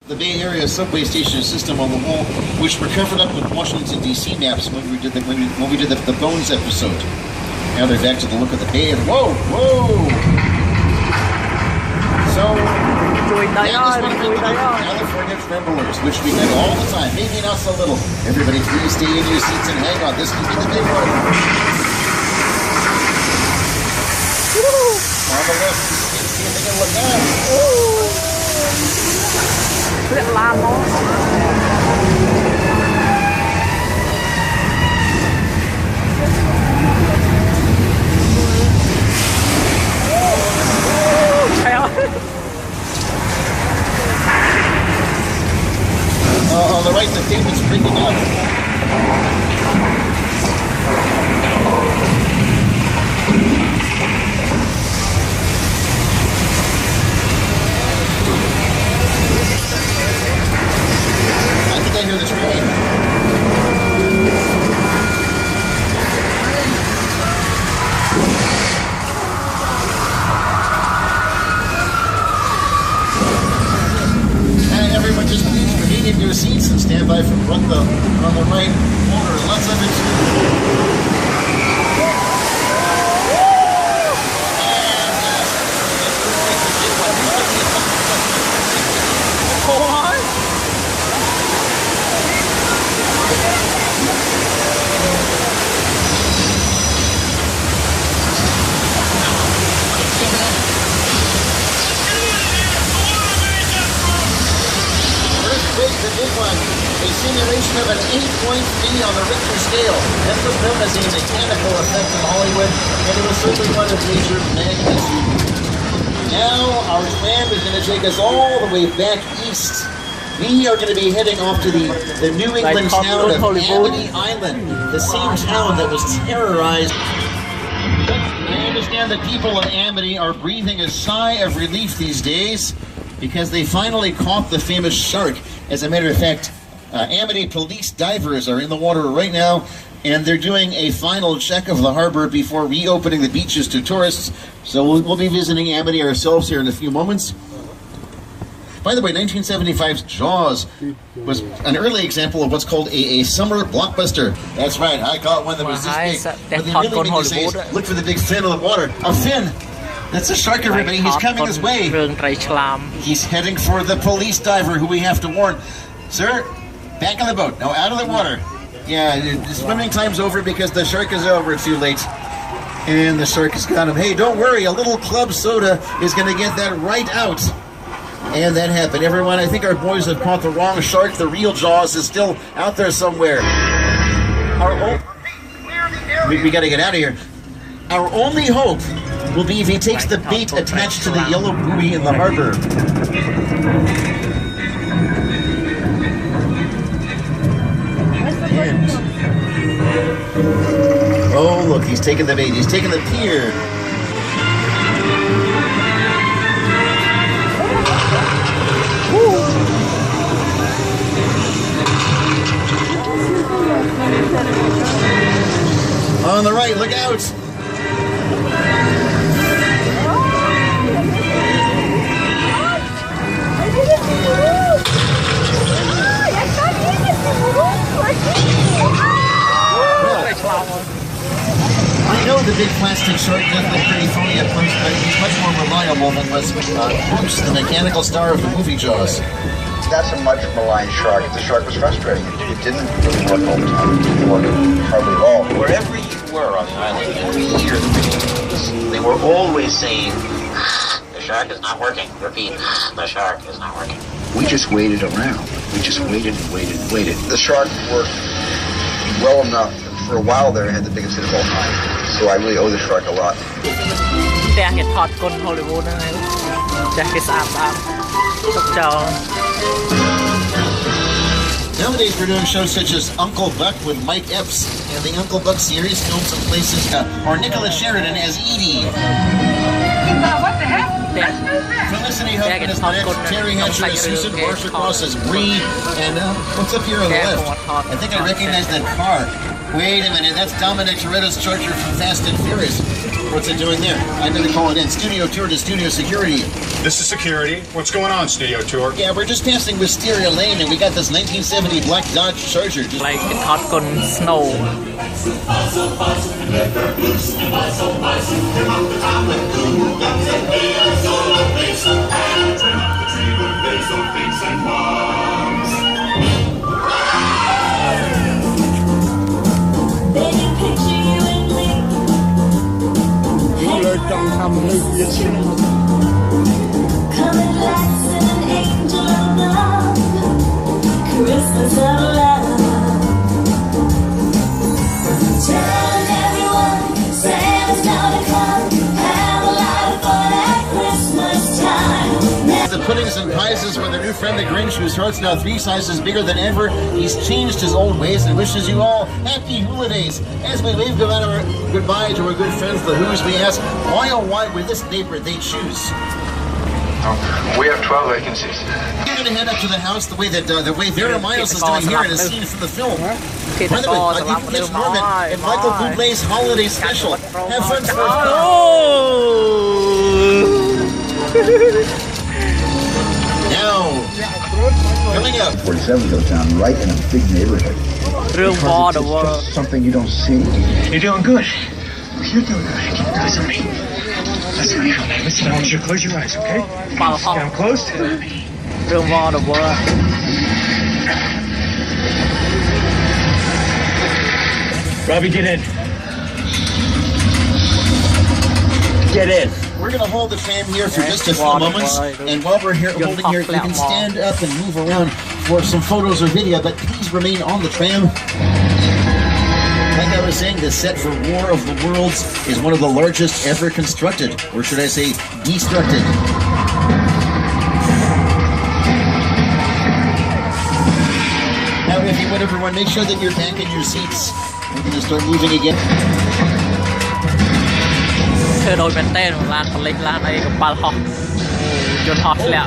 The Bay Area subway station system on the wall, which were covered up with Washington D.C. maps when we did the Bones episode. Now they're back to the look of the Bay, and whoa! So that is one of the California tremblers, which we get all the time. Maybe not so little. Everybody, please stay in your seats and hang on. This could be the big one. On the left, see if they can look out. Rất lam đó. On the right, the pavement's breaking up. I hear the train. And everyone just please remain in your seats and stand by for on the right corner. Lots of it. The big one, a simulation of an 8.3 on the Richter scale. That was known as a mechanical effect in Hollywood, and it was certainly one of major magnitude. Now, our tram is going to take us all the way back east. We are going to be heading off to the New England town of Amity Island, the same town that was terrorized. I understand that people of Amity are breathing a sigh of relief these days because they finally caught the famous shark. As a matter of fact, Amity police divers are in the water right now, and they're doing a final check of the harbor before reopening the beaches to tourists. So we'll be visiting Amity ourselves here in a few moments. By the way, 1975's Jaws was an early example of what's called a summer blockbuster. That's right, I caught one that was this big. What they really mean to say is, look for the big fin of the water. A fin! That's a shark, everybody. He's coming this way. He's heading for the police diver who we have to warn. Sir, back in the boat. No, out of the water. Yeah, the swimming time's over because the shark is over too late. And the shark has got him. Hey, don't worry. A little club soda is going to get that right out. And that happened. Everyone, I think our boys have caught the wrong shark. The real Jaws is still out there somewhere. We got to get out of here. Our only hope will be if he takes the bait attached to the yellow buoy in the harbor. And, oh, look, he's taking the bait. He's taking the pier. On the right, look out! I know the big plastic shark does look pretty phony at first, but he's much more reliable than was Bruce, the mechanical star of the movie Jaws. That's a much maligned shark. The shark was frustrating. It didn't really work all the time. It didn't work hardly at all. Wherever you were on the island, every year they were always saying, the shark is not working. Repeat, the shark is not working. We just waited around. We just waited and waited and waited. The shark worked well enough. For a while there, I had the biggest hit of all time. So I really owe the shark a lot. Nowadays we're doing shows such as Uncle Buck with Mike Epps, and the Uncle Buck series filmed some places, or Nicholas Sheridan as Edie. What the heck? Felicity Huffman as Lynette, Terry Hatcher as Susan, Marsha Cross as Bree, and what's up here on the left? I think I recognize that car. Wait a minute, that's Dominic Toretto's Charger from Fast and Furious. What's it doing there? I better call it in. Studio tour to studio security. This is security. What's going on, studio tour? Yeah, we're just passing Wisteria Lane, and we got this 1970 black Dodge Charger. Just like cái thọt con snow. Christmas of love. Telling everyone Santa's gonna come. Have a lot of fun at Christmas time. the puddings and prizes with our new friend the Grinch, whose heart's now 3 sizes bigger than ever. He's changed his old ways and wishes you all happy holidays. As we wave goodbye to our good friends the Who's, we ask why oh why with this neighbor they choose. We have 12 vacancies. We're going to head up to the house the way that Vera Miles is doing here in a scene from the film. By the way, I give Mitch Norman and Michael Bublé's holiday special. Have fun for Now, coming up. 47 goes down right in a big neighborhood. It's just something you don't see. You're doing good. You're doing good. Listen to me. Listen to me. Listen, I want you to close your eyes, okay? I'm closed. Robbie, get in. Get in. We're going to hold the tram here for just a few moments, and while we're here holding here, you can stand up and move around for some photos or video, but please remain on the tram. Like I was saying, the set for War of the Worlds is one of the largest ever constructed, or should I say, destructed. Now, if you would, everyone, make sure that you're back in your seats. We're going to start moving again. คือโดยเป็นเต้นของร้านผลิตร้านไอ้กับปลาหอกยนต์หอกแล้ว